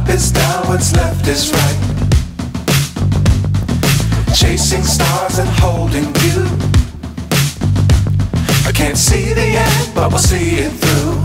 is down, what's left is right. Chasing stars and holding you. I can't see the end, but we'll see it through.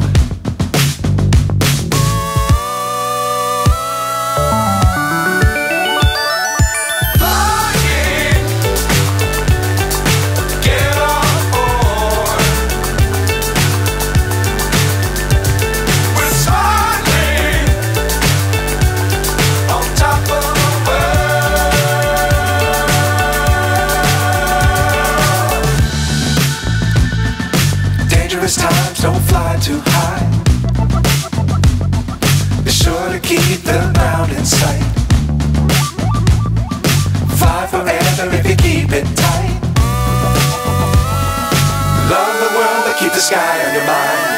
Times don't fly too high. Be sure to keep the ground in sight. Fly forever if you keep it tight. Love the world but keep the sky on your mind.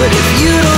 But if you don't